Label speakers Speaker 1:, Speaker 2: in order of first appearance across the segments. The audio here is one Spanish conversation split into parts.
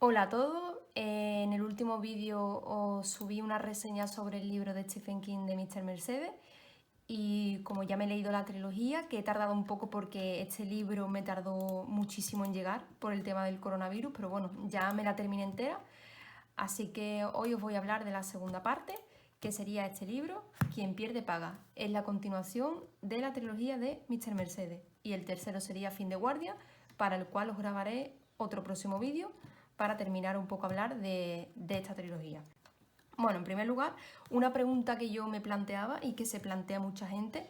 Speaker 1: Hola a todos, en el último vídeo os subí una reseña sobre el libro de Stephen King de Mr. Mercedes y como ya me he leído la trilogía, que he tardado un poco porque este libro me tardó muchísimo en llegar por el tema del coronavirus, pero bueno, ya me la terminé entera, así que hoy os voy a hablar de la segunda parte, que sería este libro, Quien pierde paga. Es la continuación de la trilogía de Mr. Mercedes y el tercero sería Fin de guardia, para el cual os grabaré otro próximo vídeo para terminar un poco a hablar de esta trilogía. Bueno, en primer lugar, una pregunta que yo me planteaba y que se plantea mucha gente: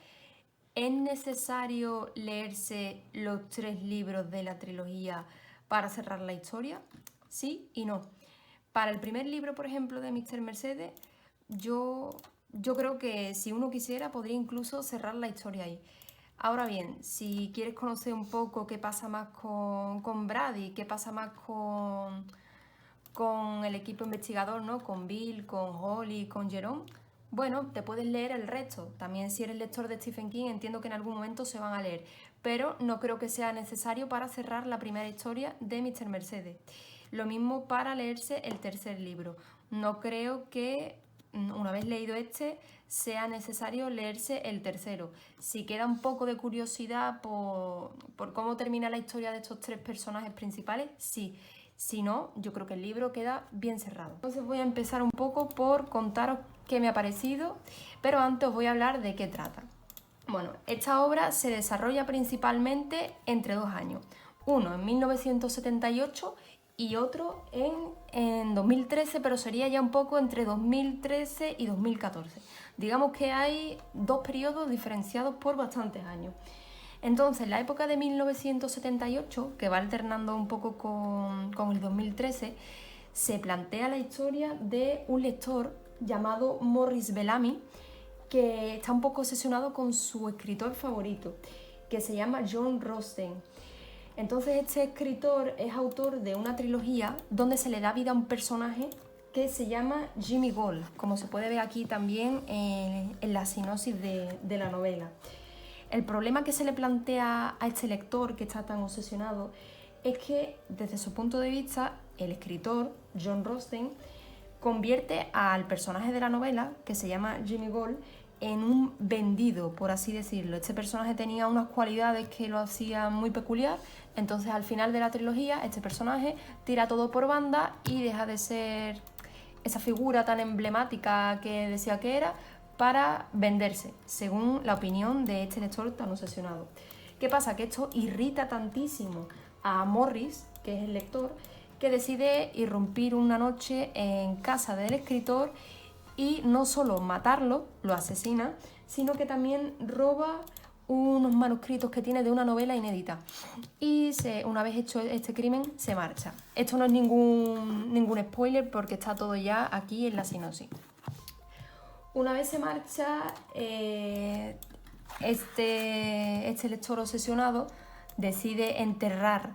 Speaker 1: ¿es necesario leerse los 3 libros de la trilogía para cerrar la historia? Sí y no. Para el primer libro, por ejemplo, de Mr. Mercedes, yo creo que si uno quisiera podría incluso cerrar la historia ahí. Ahora bien, si quieres conocer un poco qué pasa más con Brady, qué pasa más con el equipo investigador, ¿no? Con Bill, con Holly, con Jerome, bueno, te puedes leer el resto. También si eres lector de Stephen King, entiendo que en algún momento se van a leer, pero no creo que sea necesario para cerrar la primera historia de Mr. Mercedes. Lo mismo para leerse el tercer libro. No creo que una vez leído este sea necesario leerse el tercero. Si queda un poco de curiosidad por cómo termina la historia de estos 3 personajes principales, sí. Si no, yo creo que el libro queda bien cerrado. Entonces voy a empezar un poco por contaros qué me ha parecido, pero antes os voy a hablar de qué trata. Bueno, esta obra se desarrolla principalmente entre 2 años. Uno en 1978 y otro en 2013, pero sería ya un poco entre 2013 y 2014. Digamos que hay 2 periodos diferenciados por bastantes años. Entonces, la época de 1978, que va alternando un poco con el 2013, se plantea la historia de un lector llamado Morris Bellamy, que está un poco obsesionado con su escritor favorito, que se llama John Rosten. Entonces, este escritor es autor de una trilogía donde se le da vida a un personaje que se llama Jimmy Gold, como se puede ver aquí también en la sinopsis de la novela. El problema que se le plantea a este lector que está tan obsesionado es que, desde su punto de vista, el escritor, John Rosten, convierte al personaje de la novela, que se llama Jimmy Gold, en un vendido, por así decirlo. Este personaje tenía unas cualidades que lo hacían muy peculiar, entonces al final de la trilogía este personaje tira todo por banda y deja de ser esa figura tan emblemática que decía que era, para venderse, según la opinión de este lector tan obsesionado. ¿Qué pasa? Que esto irrita tantísimo a Morris, que es el lector, que decide irrumpir una noche en casa del escritor y no solo matarlo, lo asesina, sino que también roba unos manuscritos que tiene de una novela inédita. Y una vez hecho este crimen, se marcha. Esto no es ningún spoiler porque está todo ya aquí en la sinopsis. Una vez se marcha, este lector obsesionado decide enterrar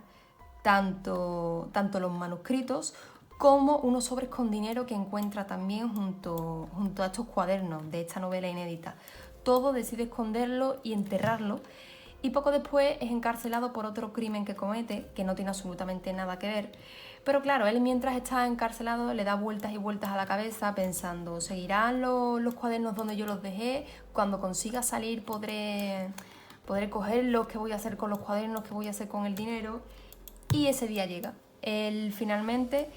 Speaker 1: tanto los manuscritos como unos sobres con dinero que encuentra también junto a estos cuadernos de esta novela inédita. Todo decide esconderlo y enterrarlo, y poco después es encarcelado por otro crimen que comete, que no tiene absolutamente nada que ver. Pero claro, él mientras está encarcelado le da vueltas y vueltas a la cabeza pensando: ¿seguirán los cuadernos donde yo los dejé? Cuando consiga salir podré cogerlos, ¿qué voy a hacer con los cuadernos? ¿Qué voy a hacer con el dinero? Y ese día llega. Él finalmente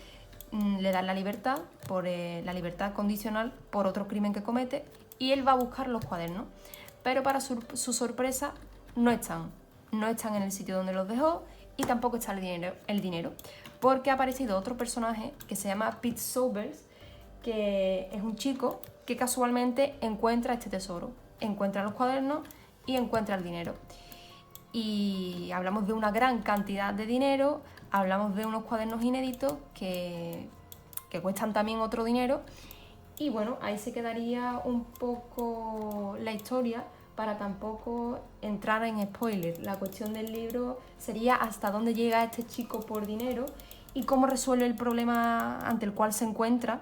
Speaker 1: le dan la libertad, la libertad condicional por otro crimen que comete, y él va a buscar los cuadernos. Pero para su sorpresa no están en el sitio donde los dejó, y tampoco está el dinero, porque ha aparecido otro personaje que se llama Pete Sobers, que es un chico que casualmente encuentra este tesoro, encuentra los cuadernos y encuentra el dinero. Y hablamos de una gran cantidad de dinero, hablamos de unos cuadernos inéditos que cuestan también otro dinero, y bueno, ahí se quedaría un poco la historia para tampoco entrar en spoiler. La cuestión del libro sería hasta dónde llega este chico por dinero y cómo resuelve el problema ante el cual se encuentra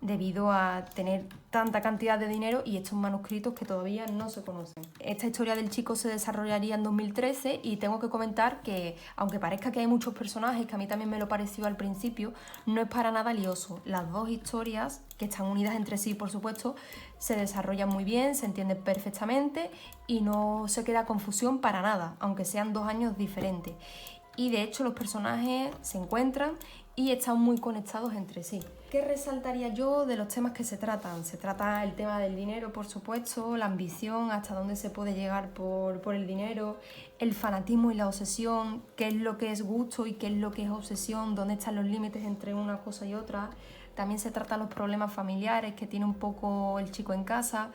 Speaker 1: debido a tener tanta cantidad de dinero y estos manuscritos que todavía no se conocen. Esta historia del chico se desarrollaría en 2013 y tengo que comentar que, aunque parezca que hay muchos personajes, que a mí también me lo pareció al principio, no es para nada lioso. Las dos historias, que están unidas entre sí, por supuesto, se desarrollan muy bien, se entienden perfectamente y no se queda confusión para nada, aunque sean 2 años diferentes. Y de hecho los personajes se encuentran y están muy conectados entre sí. ¿Qué resaltaría yo de los temas que se tratan? Se trata el tema del dinero, por supuesto, la ambición, hasta dónde se puede llegar por el dinero, el fanatismo y la obsesión, qué es lo que es gusto y qué es lo que es obsesión, dónde están los límites entre una cosa y otra. También se tratan los problemas familiares que tiene un poco el chico en casa.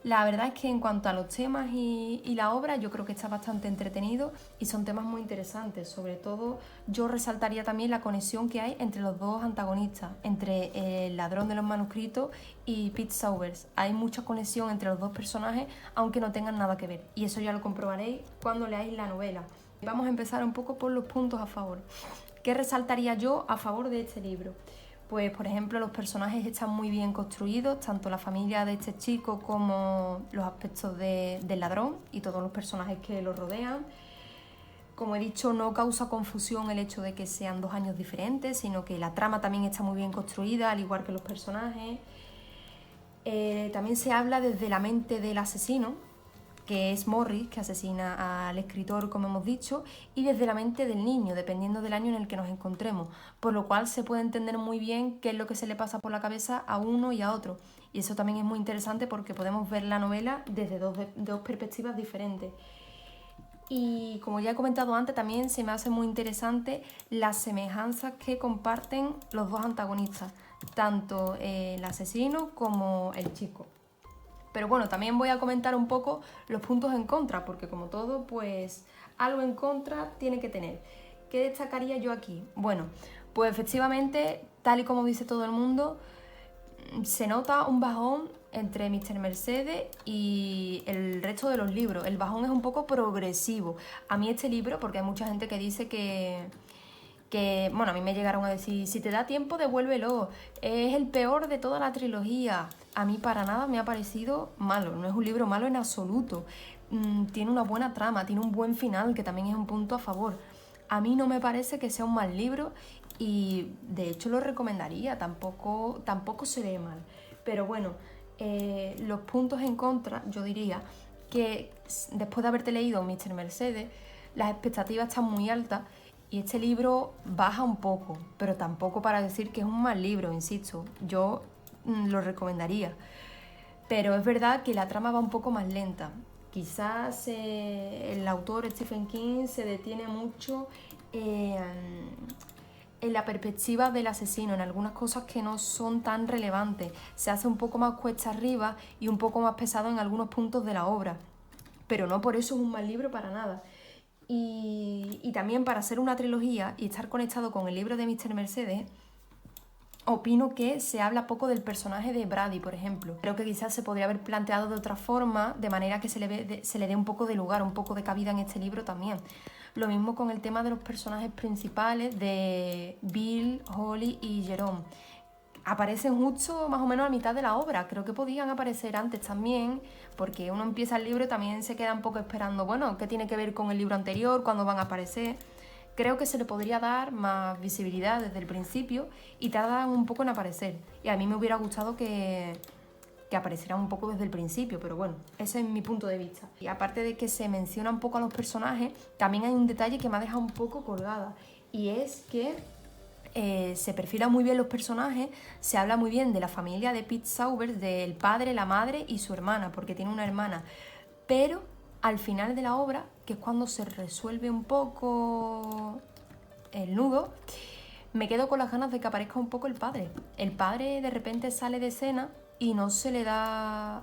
Speaker 1: La verdad es que en cuanto a los temas y la obra, yo creo que está bastante entretenido y son temas muy interesantes. Sobre todo, yo resaltaría también la conexión que hay entre los dos antagonistas, entre el ladrón de los manuscritos y Pete Sauvers. Hay mucha conexión entre los dos personajes, aunque no tengan nada que ver. Y eso ya lo comprobaréis cuando leáis la novela. Vamos a empezar un poco por los puntos a favor. ¿Qué resaltaría yo a favor de este libro? Pues, por ejemplo, los personajes están muy bien construidos, tanto la familia de este chico como los aspectos del ladrón y todos los personajes que lo rodean. Como he dicho, no causa confusión el hecho de que sean 2 años diferentes, sino que la trama también está muy bien construida, al igual que los personajes. También se habla desde la mente del asesino, que es Morris, que asesina al escritor, como hemos dicho, y desde la mente del niño, dependiendo del año en el que nos encontremos, por lo cual se puede entender muy bien qué es lo que se le pasa por la cabeza a uno y a otro. Y eso también es muy interesante porque podemos ver la novela desde dos perspectivas diferentes. Y como ya he comentado antes, también se me hace muy interesante las semejanzas que comparten los dos antagonistas, tanto el asesino como el chico. Pero bueno, también voy a comentar un poco los puntos en contra, porque como todo, pues algo en contra tiene que tener. ¿Qué destacaría yo aquí? Bueno, pues efectivamente, tal y como dice todo el mundo, se nota un bajón entre Mr. Mercedes y el resto de los libros. El bajón es un poco progresivo. A mí este libro, porque hay mucha gente que dice bueno, a mí me llegaron a decir, si te da tiempo, devuélvelo, es el peor de toda la trilogía. A mí para nada me ha parecido malo, no es un libro malo en absoluto. Tiene una buena trama, tiene un buen final, que también es un punto a favor. A mí no me parece que sea un mal libro y de hecho lo recomendaría, tampoco se lee mal. Pero bueno, los puntos en contra, yo diría que después de haberte leído Mr. Mercedes, las expectativas están muy altas. Y este libro baja un poco, pero tampoco para decir que es un mal libro, insisto. Yo lo recomendaría. Pero es verdad que la trama va un poco más lenta. Quizás el autor Stephen King se detiene mucho en la perspectiva del asesino, en algunas cosas que no son tan relevantes. Se hace un poco más cuesta arriba y un poco más pesado en algunos puntos de la obra. Pero no por eso es un mal libro para nada. Y también para ser una trilogía y estar conectado con el libro de Mr. Mercedes, opino que se habla poco del personaje de Brady, por ejemplo. Creo que quizás se podría haber planteado de otra forma, de manera que se le dé un poco de lugar, un poco de cabida en este libro también. Lo mismo con el tema de los personajes principales de Bill, Holly y Jerome. Aparecen justo más o menos a mitad de la obra. Creo que podían aparecer antes también, porque uno empieza el libro y también se queda un poco esperando, bueno, ¿qué tiene que ver con el libro anterior? ¿Cuándo van a aparecer? Creo que se le podría dar más visibilidad desde el principio y tardan un poco en aparecer. Y a mí me hubiera gustado que aparecieran un poco desde el principio, pero bueno, ese es mi punto de vista. Y aparte de que se menciona un poco a los personajes, también hay un detalle que me ha dejado un poco colgada, y es que se perfilan muy bien los personajes, se habla muy bien de la familia de Pete Sauvers, del padre, la madre y su hermana, porque tiene una hermana, pero al final de la obra, que es cuando se resuelve un poco el nudo, me quedo con las ganas de que aparezca un poco el padre. El padre de repente sale de escena y no se le da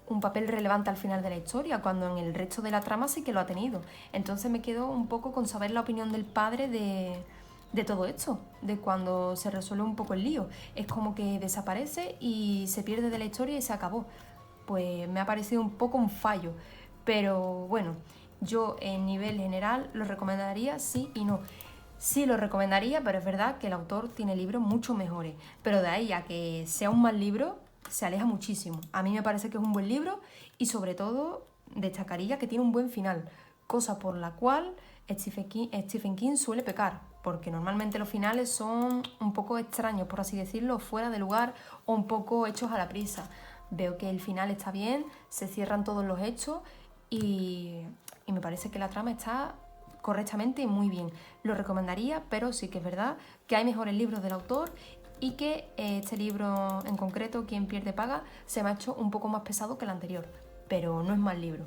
Speaker 1: un papel relevante al final de la historia, cuando en el resto de la trama sí que lo ha tenido. Entonces me quedo un poco con saber la opinión del padre de todo esto, de cuando se resuelve un poco el lío. Es como que desaparece y se pierde de la historia y se acabó. Pues me ha parecido un poco un fallo, pero bueno, yo en nivel general lo recomendaría sí y no. Sí, lo recomendaría, pero es verdad que el autor tiene libros mucho mejores. Pero de ahí a que sea un mal libro, se aleja muchísimo. A mí me parece que es un buen libro y sobre todo destacaría que tiene un buen final, cosa por la cual Stephen King suele pecar, porque normalmente los finales son un poco extraños, por así decirlo, fuera de lugar o un poco hechos a la prisa. Veo que el final está bien, se cierran todos los hechos y, y me parece que la trama está correctamente y muy bien. Lo recomendaría, pero sí que es verdad que hay mejores libros del autor y que este libro en concreto, Quien pierde paga, se me ha hecho un poco más pesado que el anterior, pero no es mal libro.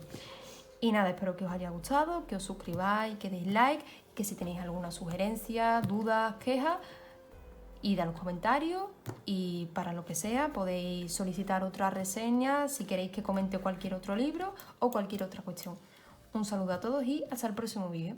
Speaker 1: Y nada, espero que os haya gustado, que os suscribáis, que deis like, que si tenéis alguna sugerencia, dudas, quejas, id a los comentarios y para lo que sea podéis solicitar otra reseña si queréis que comente cualquier otro libro o cualquier otra cuestión. Un saludo a todos y hasta el próximo vídeo.